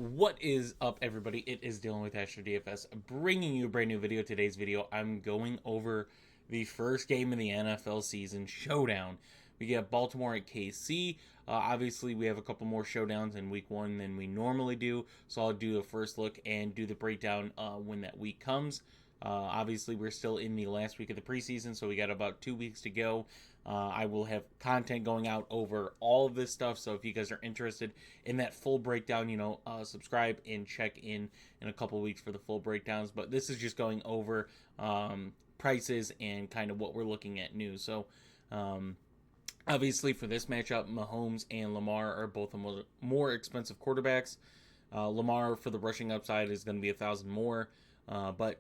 What is up, everybody? It is Dylan with DFS, bringing you a brand new video. Today's video, I'm going over the first game of the NFL season, Showdown. We get Baltimore at KC. Obviously, we have a couple more showdowns in week one than we normally do, so I'll do a first look and do the breakdown when that week comes. Obviously, we're still in the last week of the preseason, so we got about 2 weeks to go. I will have content going out over all of this stuff, so if you guys are interested in that full breakdown, subscribe and check in a couple weeks for the full breakdowns. But this is just going over prices and kind of what we're looking at new. So, obviously, for this matchup, Mahomes and Lamar are both more expensive quarterbacks. Lamar, for the rushing upside, is going to be 1,000 more, but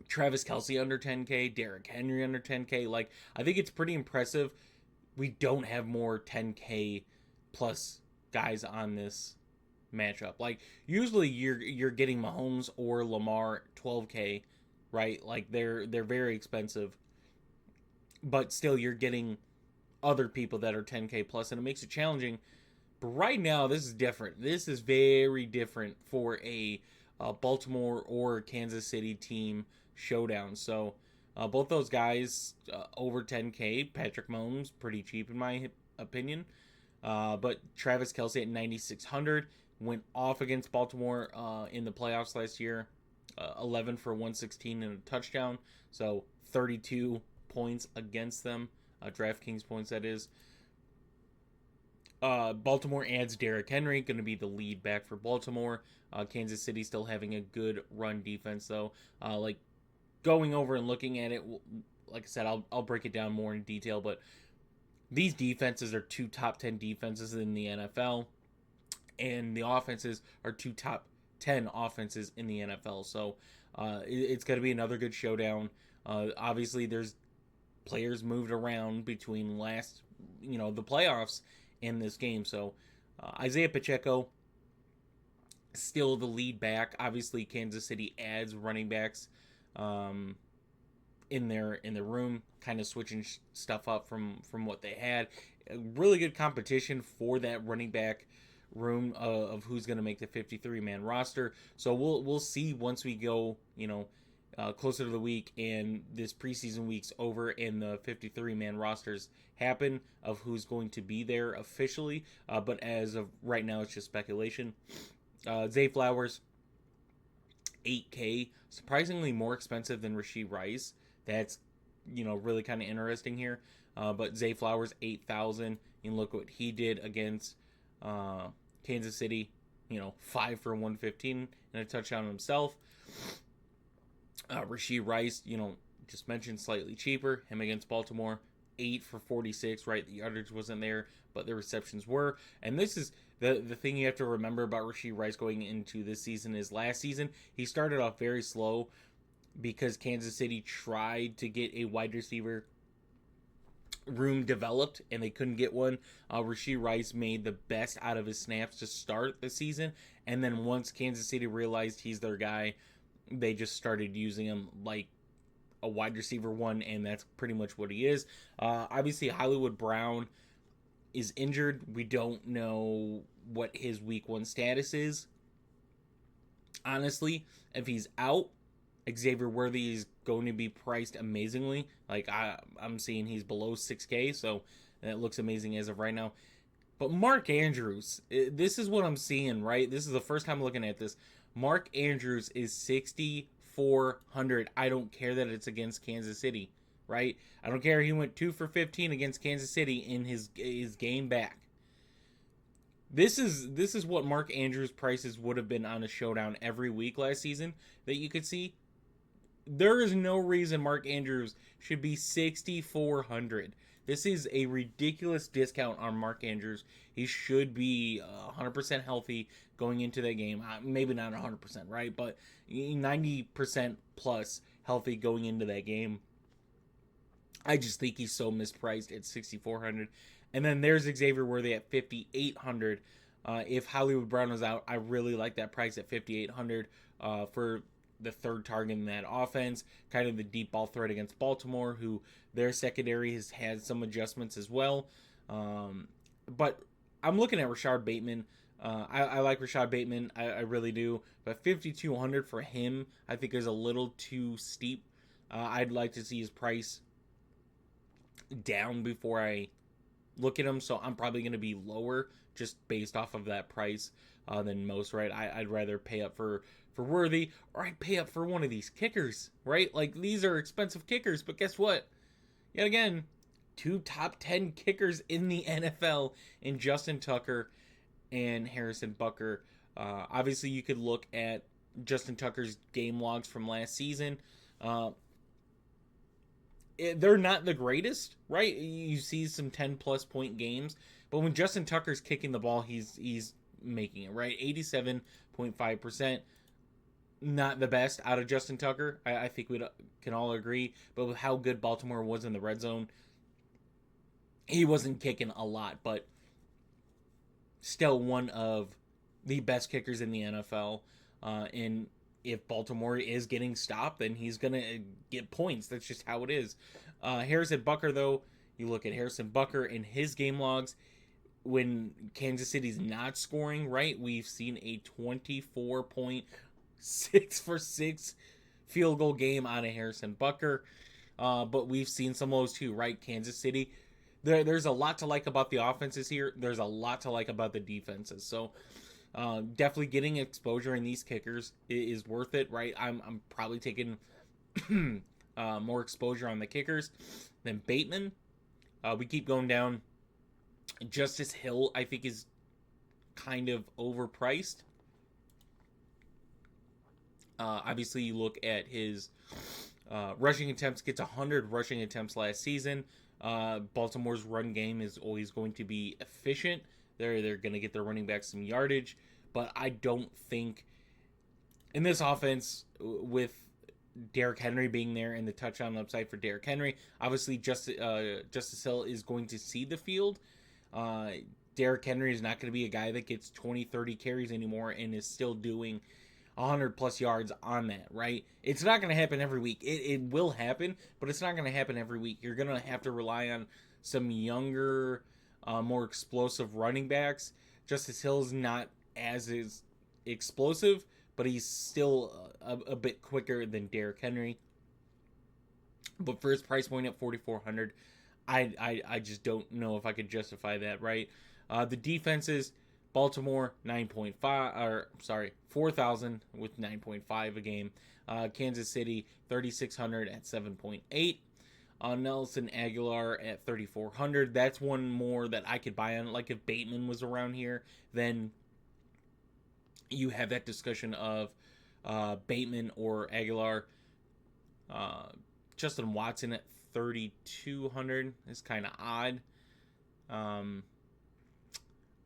Travis Kelce under 10K, Derrick Henry under 10K. Like, I think it's pretty impressive. We don't have more 10K plus guys on this matchup. Like, usually you're getting Mahomes or Lamar 12K, right? Like, they're very expensive, but still you're getting other people that are 10K plus, and it makes it challenging. But right now, this is different. This is very different for a Baltimore or Kansas City team showdown. So both those guys over 10K. Patrick Mahomes, pretty cheap in my opinion. But Travis Kelce at 9,600 went off against Baltimore in the playoffs last year. 11 for 116 and a touchdown. So 32 points against them. DraftKings points, that is. Baltimore adds Derrick Henry, going to be the lead back for Baltimore. Kansas City still having a good run defense, though. Going over and looking at it, like I said, I'll break it down more in detail, but these defenses are two top 10 defenses in the NFL, and the offenses are two top 10 offenses in the NFL. So it's going to be another good showdown. Obviously, there's players moved around between the playoffs in this game. So Isaiah Pacheco still the lead back. Obviously, Kansas City adds running backs in the room, kind of switching stuff up from what they had. A really good competition for that running back room of who's going to make the 53-man roster. So we'll see once we go, closer to the week and this preseason week's over and the 53-man rosters happen of who's going to be there officially. But as of right now, it's just speculation. Zay Flowers, 8K, surprisingly more expensive than Rashee Rice. That's, really kind of interesting here. But Zay Flowers, 8,000. And look what he did against Kansas City. 5 for 115 and a touchdown himself. Rashee Rice, just mentioned, slightly cheaper. Him against Baltimore, 8 for 46, right? The yardage wasn't there, but the receptions were. And this is the thing you have to remember about Rashee Rice going into this season is last season, he started off very slow because Kansas City tried to get a wide receiver room developed and they couldn't get one. Rashee Rice made the best out of his snaps to start the season. And then once Kansas City realized he's their guy, they just started using him like a wide receiver one, and that's pretty much what he is. Obviously, Hollywood Brown is injured. We don't know what his week one status is. Honestly, if he's out, Xavier Worthy is going to be priced amazingly. Like, I'm seeing he's below 6K, so that looks amazing as of right now. But Mark Andrews, this is what I'm seeing, right? This is the first time looking at this. Mark Andrews is 6,400. I don't care that it's against Kansas City, right? I don't care he went 2 for 15 against Kansas City in his game back. This is what Mark Andrews' prices would have been on a showdown every week last season that you could see. There is no reason Mark Andrews should be 6,400. This is a ridiculous discount on Mark Andrews. He should be 100% healthy going into that game. Maybe not 100%, right? But 90% plus healthy going into that game. I just think he's so mispriced at 6,400. And then there's Xavier Worthy at 5,800. If Hollywood Brown was out, I really like that price at 5,800 for the third target in that offense, kind of the deep ball threat against Baltimore, who their secondary has had some adjustments as well. But I'm looking at Rashard Bateman. I like Rashad Bateman. I really do. But 5,200 for him, I think, is a little too steep. I'd like to see his price down before I look at him. So I'm probably going to be lower just based off of that price than most, right? I'd rather pay up for Worthy, or I'd pay up for one of these kickers, right? Like, these are expensive kickers, but guess what? Yet again, 2 top 10 kickers in the NFL in Justin Tucker and Harrison Butker. Obviously, you could look at Justin Tucker's game logs from last season. They're not the greatest, right? You see some 10-plus point games, but when Justin Tucker's kicking the ball, he's making it, right? 87.5%. Not the best out of Justin Tucker. I think we can all agree. But with how good Baltimore was in the red zone, he wasn't kicking a lot, but still one of the best kickers in the NFL. And if Baltimore is getting stopped, then he's going to get points. That's just how it is. Harrison Butker, though, you look at Harrison Butker and his game logs, when Kansas City's not scoring, right, we've seen a 24-point-6-for-6 field goal game out of Harrison Butker. But we've seen some of those too, right? Kansas City, there's a lot to like about the offenses here. There's a lot to like about the defenses. So definitely getting exposure in these kickers is worth it, right? I'm probably taking more exposure on the kickers than Bateman. We keep going down. Justice Hill, I think, is kind of overpriced. Obviously, you look at his rushing attempts, gets 100 rushing attempts last season. Baltimore's run game is always going to be efficient. They're going to get their running back some yardage, but I don't think in this offense, with Derrick Henry being there and the touchdown upside for Derrick Henry, obviously Justice Hill is going to see the field. Derrick Henry is not going to be a guy that gets 20, 30 carries anymore and is still doing 100 plus yards on that, right? It's not going to happen every week. It will happen, but it's not going to happen every week. You're going to have to rely on some younger, more explosive running backs. Justice Hill's not as explosive, but he's still a bit quicker than Derrick Henry. But for his price point at 4,400, I just don't know if I could justify that, right? The defenses, Baltimore 4,000 with 9.5 a game. Kansas City 3,600 at 7.8. Nelson Aguilar at 3,400. That's one more that I could buy on. Like if Bateman was around here, then you have that discussion of Bateman or Aguilar. Justin Watson at 3,200 is kind of odd.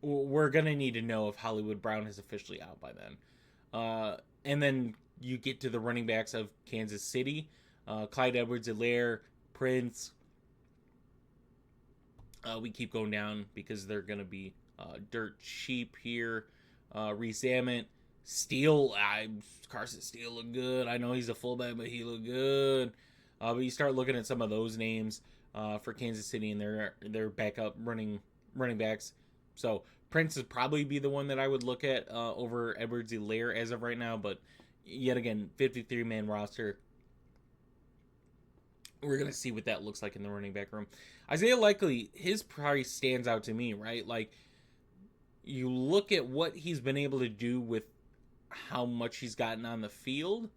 We're going to need to know if Hollywood Brown is officially out by then. And then you get to the running backs of Kansas City. Clyde Edwards-Helaire, Prince. We keep going down because they're going to be dirt cheap here. Reese Ament. Steele. Carson Steele looked good. I know he's a fullback, but he looked good. But you start looking at some of those names for Kansas City and their backup running backs. So Prince would probably be the one that I would look at over Edwards-Helaire as of right now. But yet again, 53-man roster. We're going to see what that looks like in the running back room. Isaiah Likely, his price stands out to me, right? Like, you look at what he's been able to do with how much he's gotten on the field.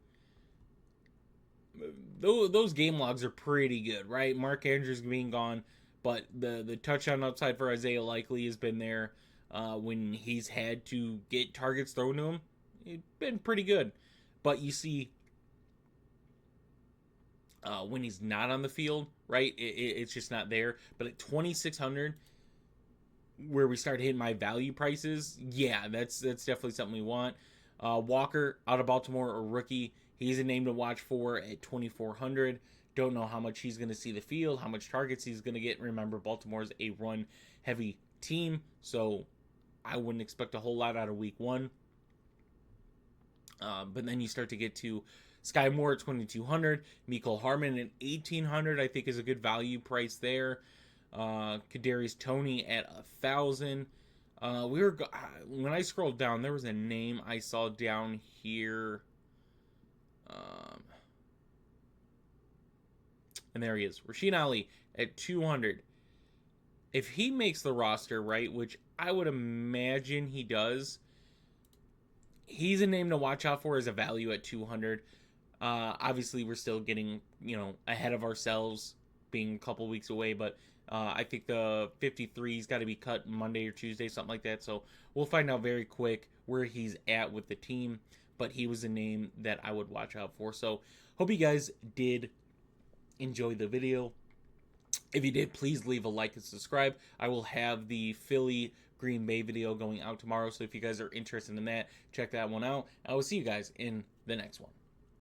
Those game logs are pretty good, right? Mark Andrews being gone, but the touchdown upside for Isaiah Likely has been there when he's had to get targets thrown to him. It's been pretty good. But you see, when he's not on the field, right, it's just not there. But at 2,600, where we start hitting my value prices, yeah, that's definitely something we want. Walker, out of Baltimore, a rookie. He's a name to watch for at 2,400. Don't know how much he's going to see the field, how much targets he's going to get. Remember, Baltimore's a run-heavy team, so I wouldn't expect a whole lot out of week one. But then you start to get to Sky Moore at 2,200. Mecole Hardman at 1,800, I think, is a good value price there. Kadarius Toney at 1,000. When I scrolled down, there was a name I saw down here. And there he is, Rashid Ali at 200. If he makes the roster, right, which I would imagine he does, he's a name to watch out for as a value at 200. Obviously, we're still getting, ahead of ourselves, being a couple weeks away, but I think the 53's got to be cut Monday or Tuesday, something like that. So we'll find out very quick where he's at with the team, but he was a name that I would watch out for. So hope you guys did enjoy the video. If you did, please leave a like and subscribe. I will have the Philly Green Bay video going out tomorrow, so if you guys are interested in that, check that one out. I will see you guys in the next one.